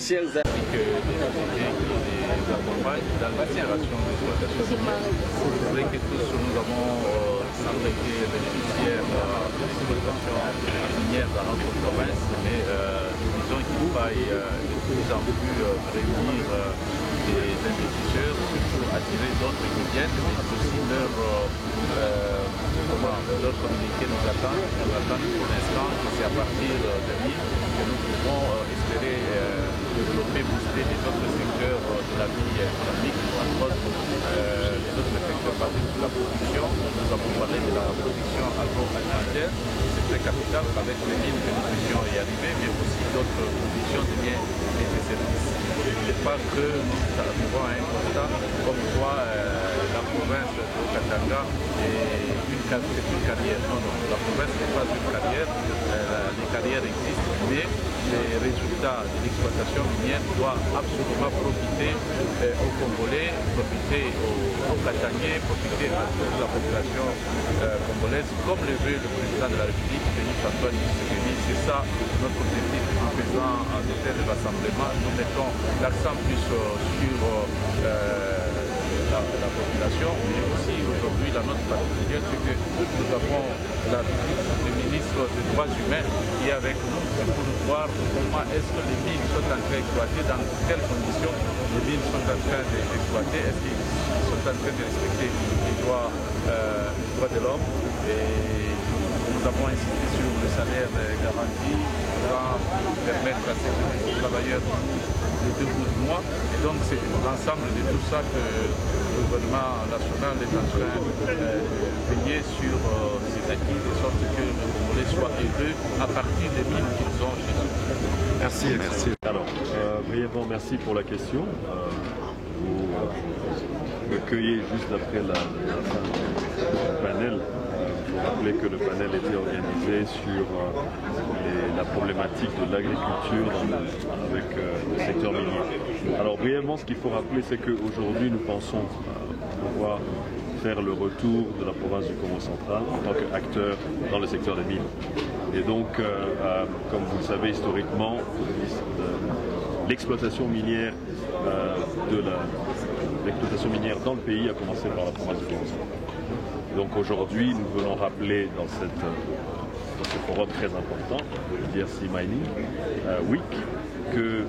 chers amis. Que les sociétés qui les accompagnent dans l'opération d'exploitation minière. C'est vrai que tous nous avons semblé bénéficiaires de l'exploitation minière dans notre province, mais disons qu'il faille de plus en plus réunir des investisseurs, surtout attirer d'autres qui viennent, mais aussi leur communiquer nos attentes. Nous attendons pour l'instant que c'est à partir de 2000 que nous pouvons espérer développer, booster les autres secteurs de la vie économique, entre autres les autres secteurs basés sur la production. Nous avons parlé de la production agroalimentaire, c'est très capital avec les mines que nous puissions y arriver, mais aussi d'autres productions de biens et de services. Ce n'est pas que nous arrivons à un constat comme quoi la province de Katanga est une carrière. Non, non, la province n'est pas une carrière, les carrières existent, mais les résultats de l'exploitation minière doivent absolument profiter aux Congolais, profiter aux Katangais, profiter à toute la population congolaise, comme le veut le président de la République, Félix Antoine Tshisekedi. C'est ça notre objectif en faisant de tels rassemblements. Nous mettons l'accent plus sur la population, mais aussi aujourd'hui la note particulière, c'est que nous avons le ministre des droits humains qui est avec nous pour nous voir comment est-ce que les mines sont en train d'exploiter, dans quelles conditions les mines sont en train d'exploiter, est-ce qu'ils sont en train de respecter les droits de l'homme. Et nous avons insisté sur le salaire garanti pour permettre à ces travailleurs de 2 bouts de mois. Et donc c'est l'ensemble de tout ça que le gouvernement national est en train de veiller sur ces acquis, de sorte que les Congolais soient heureux à partir des mines qu'ils ont chez eux. Merci, merci. Alors, brièvement, merci pour la question. Vous me cueillez juste après la fin du panel. Il faut rappeler que le panel était organisé sur la problématique de l'agriculture avec le secteur minier. Alors brièvement, ce qu'il faut rappeler, c'est qu'aujourd'hui, nous pensons pouvoir faire le retour de la province du Congo central en tant qu'acteur dans le secteur des mines. Et donc, comme vous le savez historiquement, l'exploitation minière l'exploitation minière dans le pays a commencé par la province du Congo central. Donc aujourd'hui, nous voulons rappeler dans ce forum très important, le DRC Mining Week, que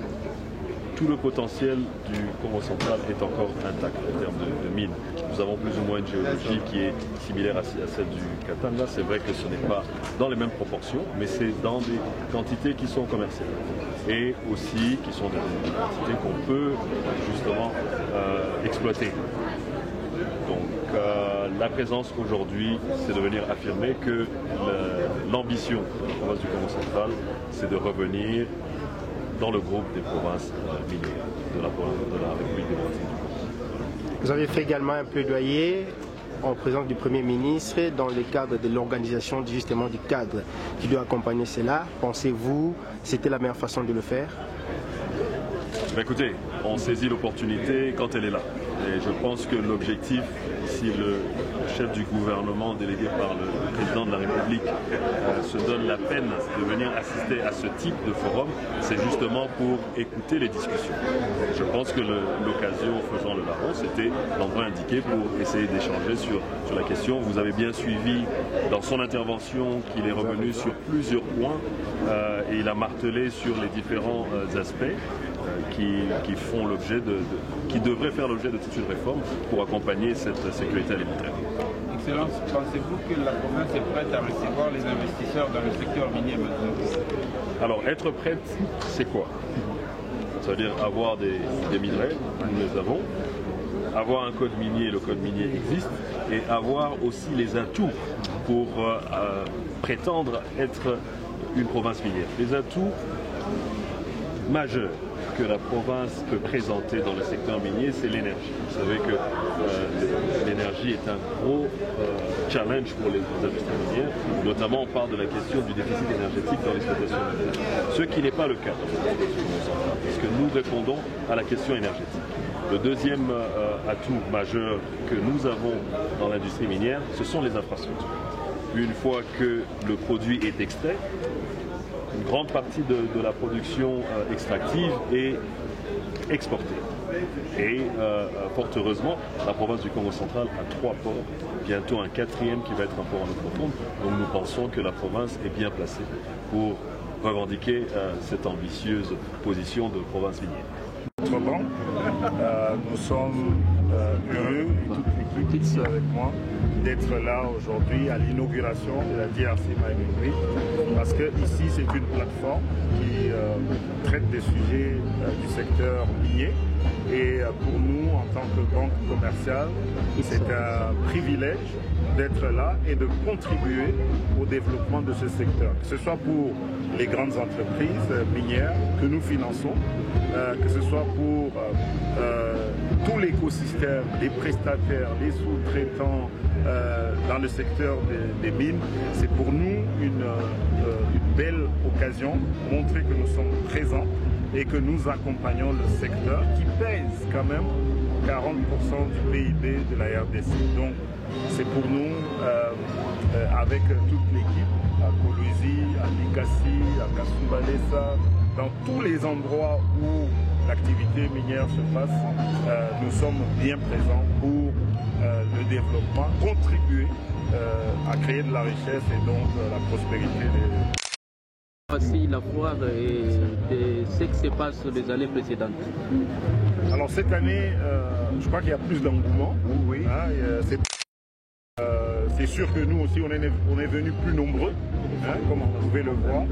tout le potentiel du Congo central est encore intact en termes de mines. Nous avons plus ou moins une géologie qui est similaire à celle du Katanga. C'est vrai que ce n'est pas dans les mêmes proportions, mais c'est dans des quantités qui sont commerciales. Et aussi qui sont des quantités qu'on peut justement exploiter. Donc la présence aujourd'hui, c'est de venir affirmer que l'ambition de la province du Congo central, c'est de revenir dans le groupe des provinces minières de la République démocratique du Congo. Vous avez fait également un plaidoyer en présence du Premier ministre dans le cadre de l'organisation justement du cadre qui doit accompagner cela. Pensez-vous que c'était la meilleure façon de le faire? Écoutez, on saisit l'opportunité quand elle est là. Et je pense que l'objectif, si le chef du gouvernement délégué par le président de la République se donne la peine de venir assister à ce type de forum, c'est justement pour écouter les discussions. Je pense que l'occasion faisant le larron, c'était l'endroit indiqué pour essayer d'échanger sur la question. Vous avez bien suivi dans son intervention qu'il est revenu sur plusieurs points et il a martelé sur les différents aspects qui font l'objet qui devraient faire l'objet de toute une réforme pour accompagner cette sécurité alimentaire. Excellence, pensez-vous que la province est prête à recevoir les investisseurs dans le secteur minier maintenant? Alors, être prête, c'est quoi? Ça veut dire avoir des minerais, nous les avons, avoir un code minier, le code minier existe, et avoir aussi les atouts pour prétendre être une province minière. Les atouts majeurs que la province peut présenter dans le secteur minier, c'est l'énergie. Vous savez que l'énergie est un gros challenge pour les industries minières. Notamment, on parle de la question du déficit énergétique dans l'exploitation minière. Ce qui n'est pas le cas dans l'exploitation centrale, puisque nous répondons à la question énergétique. Le deuxième atout majeur que nous avons dans l'industrie minière, ce sont les infrastructures. Une fois que le produit est extrait, une grande partie de la production extractive est exportée. Et fort heureusement, la province du Congo central a 3 ports, bientôt un 4e qui va être un port en eau profonde. Donc nous pensons que la province est bien placée pour revendiquer cette ambitieuse position de province minière. Notre banque, nous sommes heureux, et toute l'équipe ici avec moi, d'être là aujourd'hui à l'inauguration de la DRC Mining Week, parce que ici c'est une plateforme qui traite des sujets du secteur minier. Et pour nous, en tant que banque commerciale, c'est un privilège d'être là et de contribuer au développement de ce secteur, que ce soit pour les grandes entreprises minières que nous finançons, que ce soit pour tout l'écosystème, les prestataires, les sous-traitants dans le secteur des mines. C'est pour nous une belle occasion de montrer que nous sommes présents et que nous accompagnons le secteur qui pèse quand même 40% du PIB de la RDC. Donc c'est pour nous, avec toute l'équipe, à Kolwezi, à Likasi, à Kasumbalesa, dans tous les endroits où l'activité minière se passe, nous sommes bien présents pour le développement, contribuer à créer de la richesse et donc la prospérité des... Voici la foire et ce qui se passe les années précédentes. Alors cette année, je crois qu'il y a plus d'engouement. Oui. Hein, c'est sûr que nous aussi, on est venus plus nombreux, hein, comme vous pouvez le voir.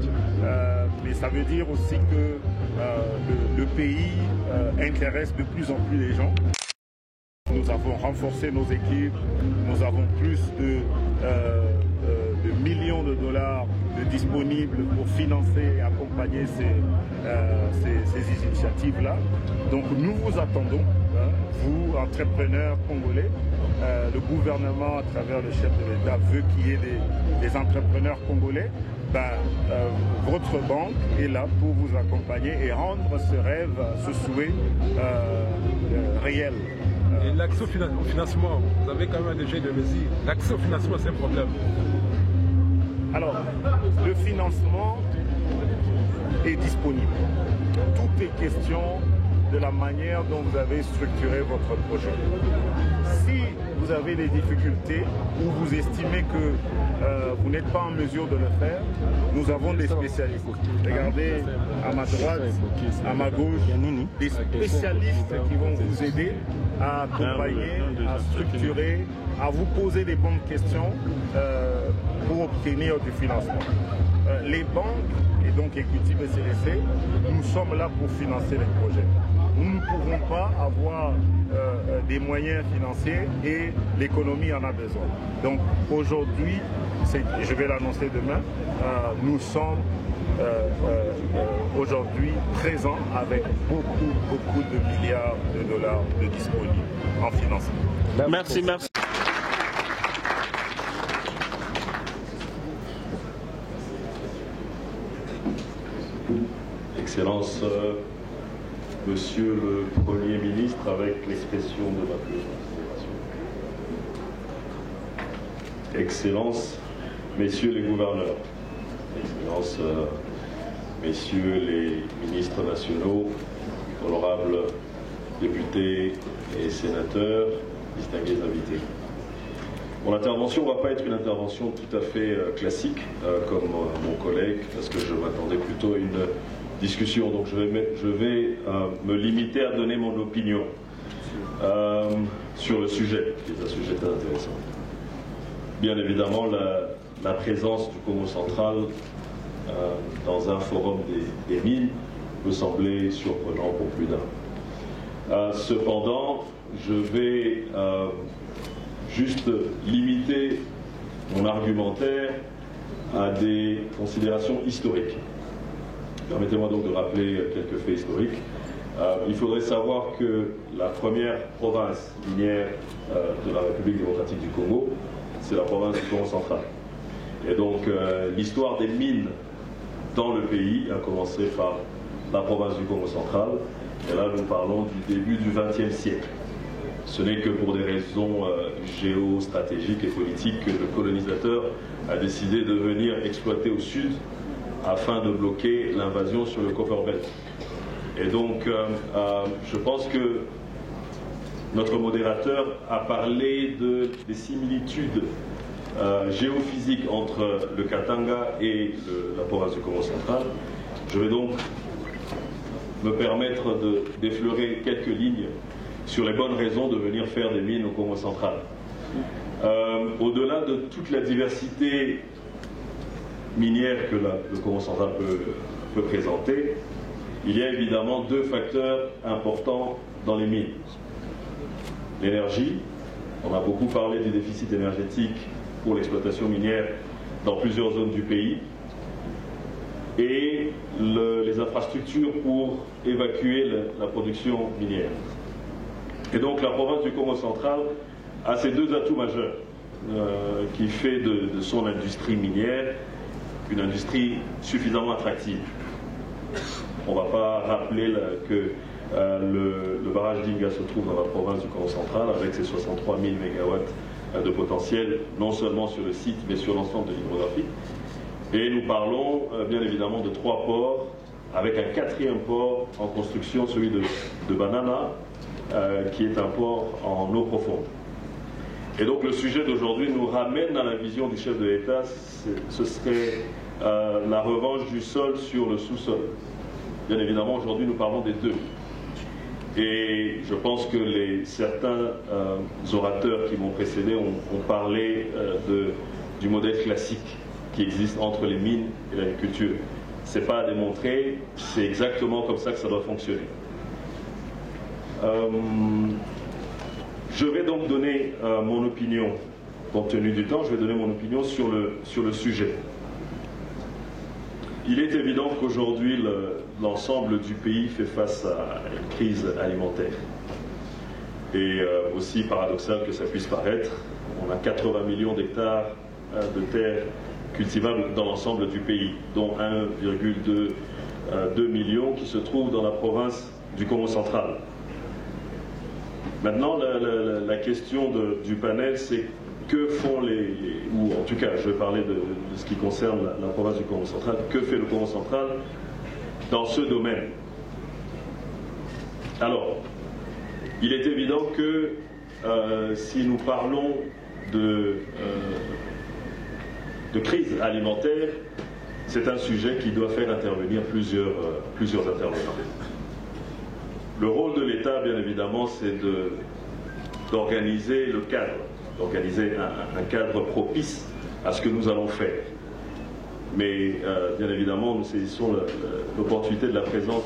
Mais ça veut dire aussi que le pays intéresse de plus en plus les gens. Nous avons renforcé nos équipes, nous avons plus de millions de dollars disponibles pour financer et accompagner ces initiatives-là. Donc nous vous attendons, hein, vous, entrepreneurs congolais. Le gouvernement, à travers le chef de l'État, veut qu'il y ait des entrepreneurs congolais. Votre banque est là pour vous accompagner et rendre ce rêve, ce souhait réel. Et l'accès au financement, vous avez quand même déjà de mesures. L'accès au financement, c'est un problème. Alors, le financement est disponible. Tout est question de la manière dont vous avez structuré votre projet. Si vous avez des difficultés ou vous estimez que vous n'êtes pas en mesure de le faire, nous avons des spécialistes. Regardez à ma droite, à ma gauche, des spécialistes qui vont vous aider à accompagner, à structurer, à vous poser des bonnes questions pour obtenir du financement. Les banques et donc Equity BCDC, nous sommes là pour financer les projets. Nous ne pouvons pas avoir des moyens financiers et l'économie en a besoin. Donc aujourd'hui, je vais l'annoncer demain, nous sommes aujourd'hui présents avec beaucoup de milliards de dollars de disponibles en financement. Merci. Excellence, Monsieur le Premier ministre, avec l'expression de ma plus grande admiration. Excellence, Messieurs les gouverneurs, Excellence, Messieurs les ministres nationaux, honorables députés et sénateurs, distingués invités. Mon intervention ne va pas être une intervention tout à fait classique, comme mon collègue, parce que je m'attendais plutôt à une discussion. Donc je vais me limiter à donner mon opinion sur le sujet, qui est un sujet très intéressant. Bien évidemment, la présence du Congo central dans un forum des mines peut sembler surprenant pour plus d'un. Cependant, je vais juste limiter mon argumentaire à des considérations historiques. Permettez-moi donc de rappeler quelques faits historiques. Il faudrait savoir que la première province minière de la République démocratique du Congo, c'est la province du Congo central. Et donc l'histoire des mines dans le pays a commencé par la province du Congo central. Et là, nous parlons du début du XXe siècle. Ce n'est que pour des raisons géostratégiques et politiques que le colonisateur a décidé de venir exploiter au sud afin de bloquer l'invasion sur le Copperbelt. Et donc, je pense que notre modérateur a parlé des similitudes géophysiques entre le Katanga et la province du Congo central. Je vais donc me permettre d'effleurer quelques lignes sur les bonnes raisons de venir faire des mines au Congo central. Au-delà de toute la diversité minière que le Congo central peut présenter, il y a évidemment deux facteurs importants dans les mines. L'énergie, on a beaucoup parlé du déficit énergétique pour l'exploitation minière dans plusieurs zones du pays, et les infrastructures pour évacuer la production minière. Et donc la province du Congo central a ces deux atouts majeurs qui fait de son industrie minière une industrie suffisamment attractive. On ne va pas rappeler que le barrage d'Inga se trouve dans la province du Congo central avec ses 63 000 MW de potentiel, non seulement sur le site, mais sur l'ensemble de l'hydrographie. Et nous parlons bien évidemment de 3 ports, avec un 4e port en construction, celui de Banana, qui est un port en eau profonde. Et donc le sujet d'aujourd'hui nous ramène à la vision du chef de l'État, ce serait la revanche du sol sur le sous-sol. Bien évidemment, aujourd'hui nous parlons des deux. Et je pense que certains orateurs qui m'ont précédé ont parlé du modèle classique qui existe entre les mines et l'agriculture. Ce n'est pas à démontrer, c'est exactement comme ça que ça doit fonctionner. Je vais donc donner mon opinion, compte tenu du temps, je vais donner mon opinion sur le sujet. Il est évident qu'aujourd'hui, l'ensemble du pays fait face à une crise alimentaire. Et aussi paradoxal que ça puisse paraître, on a 80 millions d'hectares de terres cultivables dans l'ensemble du pays, dont 1,2 million qui se trouvent dans la province du Congo central. Maintenant, la question du panel, c'est que font ou en tout cas, je vais parler de ce qui concerne la province du Congo central, que fait le Congo central dans ce domaine? Alors, il est évident que si nous parlons de crise alimentaire, c'est un sujet qui doit faire intervenir plusieurs intervenants. Le rôle de l'État, bien évidemment, c'est d'organiser le cadre, d'organiser un cadre propice à ce que nous allons faire. Mais bien évidemment, nous saisissons l'opportunité de la présence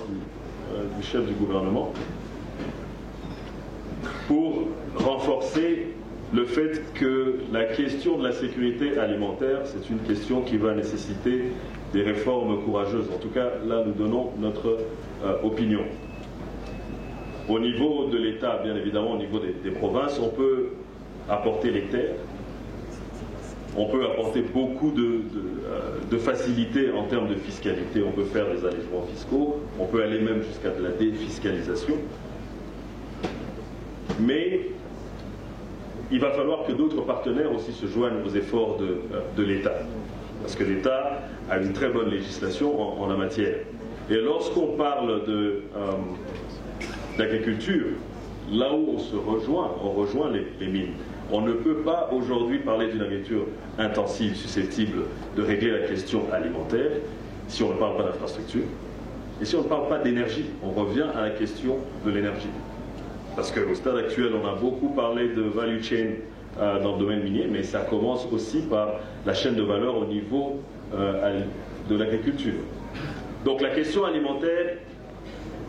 du chef du gouvernement pour renforcer le fait que la question de la sécurité alimentaire, c'est une question qui va nécessiter des réformes courageuses. En tout cas, là, nous donnons notre opinion. Au niveau de l'État, bien évidemment, au niveau des provinces, on peut apporter les terres, on peut apporter beaucoup de facilités en termes de fiscalité, on peut faire des allégements fiscaux, on peut aller même jusqu'à de la défiscalisation. Mais il va falloir que d'autres partenaires aussi se joignent aux efforts de l'État. Parce que l'État a une très bonne législation en la matière. Et lorsqu'on parle d'agriculture, là où on rejoint les mines. On ne peut pas aujourd'hui parler d'une agriculture intensive susceptible de régler la question alimentaire si on ne parle pas d'infrastructure et si on ne parle pas d'énergie. On revient à la question de l'énergie. Parce qu'au stade actuel, on a beaucoup parlé de value chain dans le domaine minier, mais ça commence aussi par la chaîne de valeur au niveau de l'agriculture. Donc la question alimentaire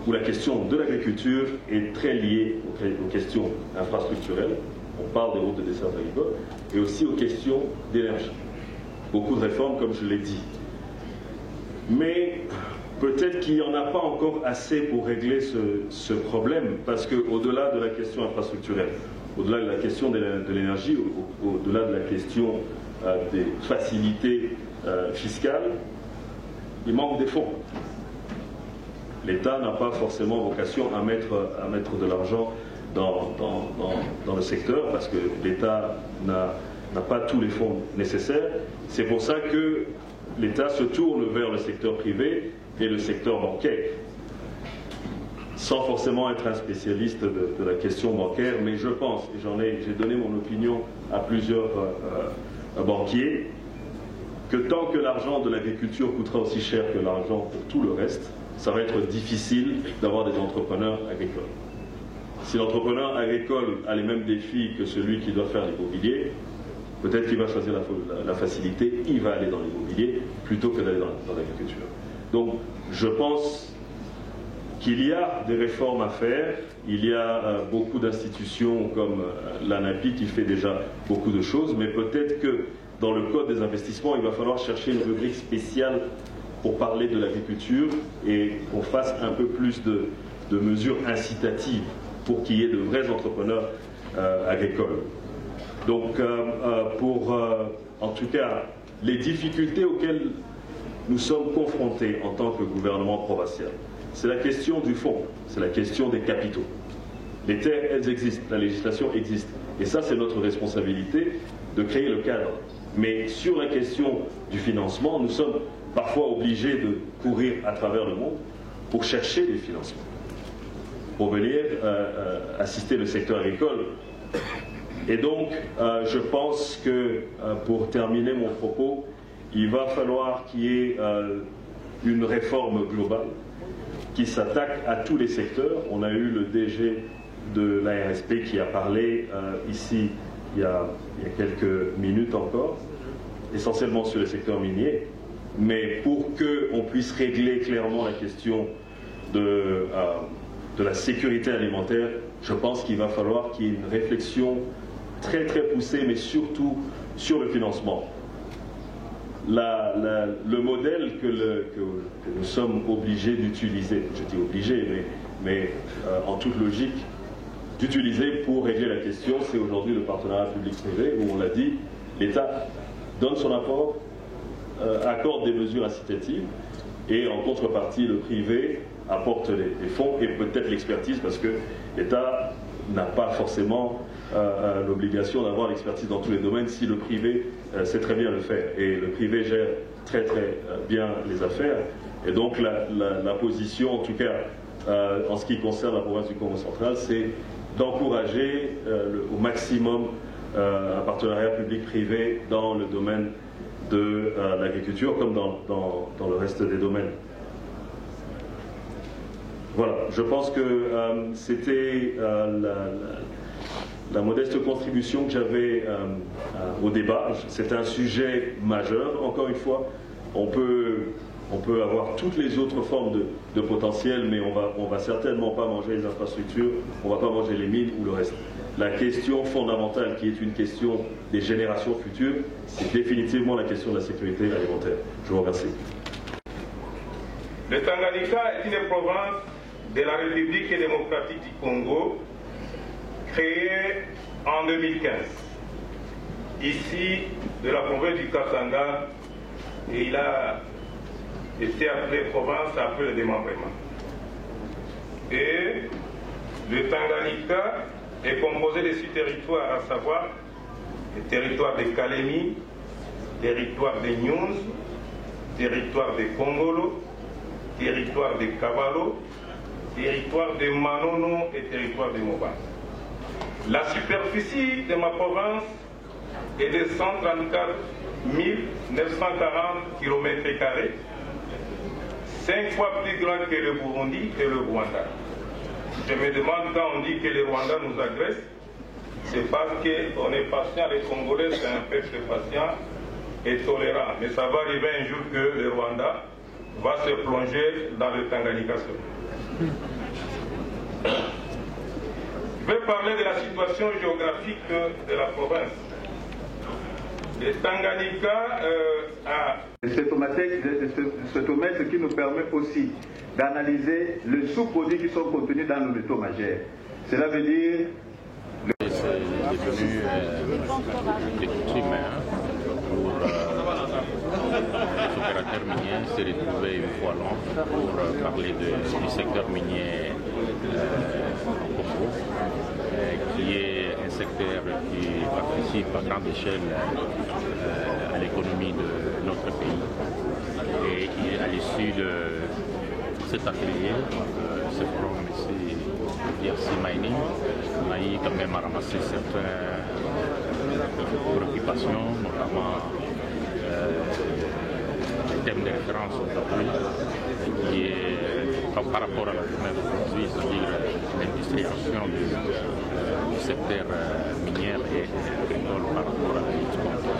ou la question de l'agriculture est très liée aux questions infrastructurelles. On parle des routes de dessert agricole et aussi aux questions d'énergie. Beaucoup de réformes, comme je l'ai dit. Mais peut-être qu'il n'y en a pas encore assez pour régler ce problème, parce qu'au-delà de la question infrastructurelle, au-delà de la question de l'énergie, au-delà de la question des facilités fiscales, il manque des fonds. L'État n'a pas forcément vocation à mettre de l'argent dans le secteur, parce que l'État n'a pas tous les fonds nécessaires. C'est pour ça que l'État se tourne vers le secteur privé et le secteur bancaire, sans forcément être un spécialiste de la question bancaire, mais je pense, et j'ai donné mon opinion à plusieurs banquiers, que tant que l'argent de l'agriculture coûtera aussi cher que l'argent pour tout le reste, ça va être difficile d'avoir des entrepreneurs agricoles. Si l'entrepreneur agricole a les mêmes défis que celui qui doit faire l'immobilier, peut-être qu'il va choisir la facilité, il va aller dans l'immobilier plutôt que d'aller dans l'agriculture. Donc je pense qu'il y a des réformes à faire, il y a beaucoup d'institutions comme l'ANAPI qui fait déjà beaucoup de choses, mais peut-être que dans le code des investissements, il va falloir chercher une rubrique spéciale pour parler de l'agriculture et qu'on fasse un peu plus de mesures incitatives pour qu'il y ait de vrais entrepreneurs agricoles. Donc, en tout cas, les difficultés auxquelles nous sommes confrontés en tant que gouvernement provincial, c'est la question du fond, c'est la question des capitaux. Les terres, elles existent, la législation existe. Et ça, c'est notre responsabilité de créer le cadre. Mais sur la question du financement, nous sommes parfois obligés de courir à travers le monde pour chercher des financements, pour venir assister le secteur agricole. Et donc, je pense que, pour terminer mon propos, il va falloir qu'il y ait une réforme globale qui s'attaque à tous les secteurs. On a eu le DG de l'ARSP qui a parlé ici il y a quelques minutes encore, essentiellement sur le secteur minier. Mais pour qu'on puisse régler clairement la question de la sécurité alimentaire, je pense qu'il va falloir qu'il y ait une réflexion très très poussée, mais surtout sur le financement. Le modèle que nous sommes obligés d'utiliser, je dis obligés, mais en toute logique, d'utiliser pour régler la question, c'est aujourd'hui le partenariat public-privé, où on l'a dit, l'État donne son apport, accorde des mesures incitatives, et en contrepartie, le privé apporte les fonds et peut-être l'expertise, parce que l'État n'a pas forcément l'obligation d'avoir l'expertise dans tous les domaines si le privé sait très bien le faire. Et le privé gère très très bien les affaires. Et donc la position, en tout cas en ce qui concerne la province du Congo central, c'est d'encourager au maximum un partenariat public-privé dans le domaine de l'agriculture comme dans le reste des domaines. Voilà, je pense que c'était la modeste contribution que j'avais au débat. C'est un sujet majeur. Encore une fois, on peut avoir toutes les autres formes de potentiel, mais on va certainement pas manger les infrastructures, on va pas manger les mines ou le reste. La question fondamentale, qui est une question des générations futures, c'est définitivement la question de la sécurité alimentaire. Je vous remercie. Le Tanganyika est une province de la République démocratique du Congo, créée en 2015, ici de la province du Katanga, et il a été appelé province après le démembrement. Et le Tanganyika est composé de 6 territoires, à savoir le territoire de Kalemi, territoire de Nyunzu, territoire de Kongolo, territoire de Kabalo, territoire de Manono et territoire de Moba. La superficie de ma province est de 134 940 km², 5 fois plus grand que le Burundi et le Rwanda. Je me demande, quand on dit que le Rwanda nous agresse, c'est parce qu'on est patient, les Congolais, c'est un peuple patient et tolérant. Mais ça va arriver un jour que le Rwanda va se plonger dans le Tanganyika. Je vais parler de la situation géographique de la province. Le Tanganyika a... Ce qui nous permet aussi d'analyser les sous-produits qui sont contenus dans nos métaux majeurs. Cela veut dire... C'est devenu des coutumes pour les opérateurs miniers se retrouver une fois l'an pour parler du secteur minier au Congo, qui est un secteur qui participe à grande échelle à l'économie de notre pays. de cet atelier, ce forum ici, DRC Mining, on a eu quand même à ramasser certaines préoccupations, notamment le thème de référence aujourd'hui, qui est par rapport à la journée d'aujourd'hui, c'est-à-dire l'industrialisation du secteur minier et agricole par rapport à la lutte contre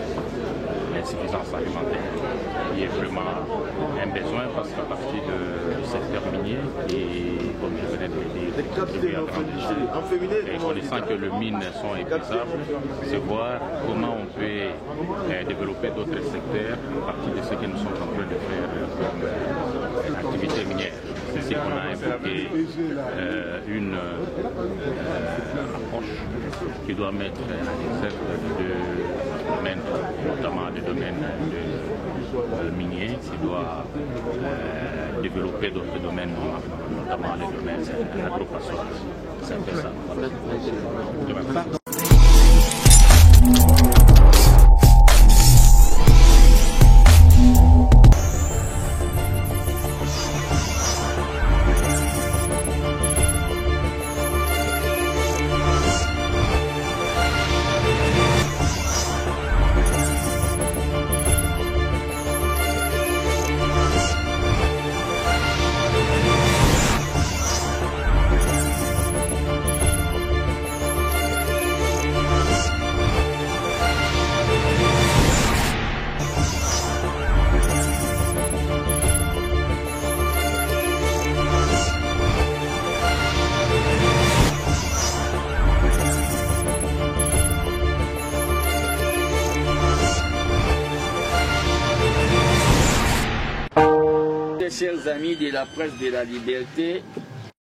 l'insuffisance alimentaire, qui est vraiment un besoin parce qu'à partir du secteur minier, et comme je venais de le dire, et connaissant que les mines sont épuisables, c'est voir comment on peut développer d'autres secteurs à partir de ce que nous sommes en train de faire comme activité minière. C'est ce qu'on a évoqué une approche qui doit mettre en exergue de domaines, notamment le domaine minier, qui doit développer d'autres domaines, notamment les domaines agro-pastoraux. C'est un peu ça. Chers amis de la presse de la liberté,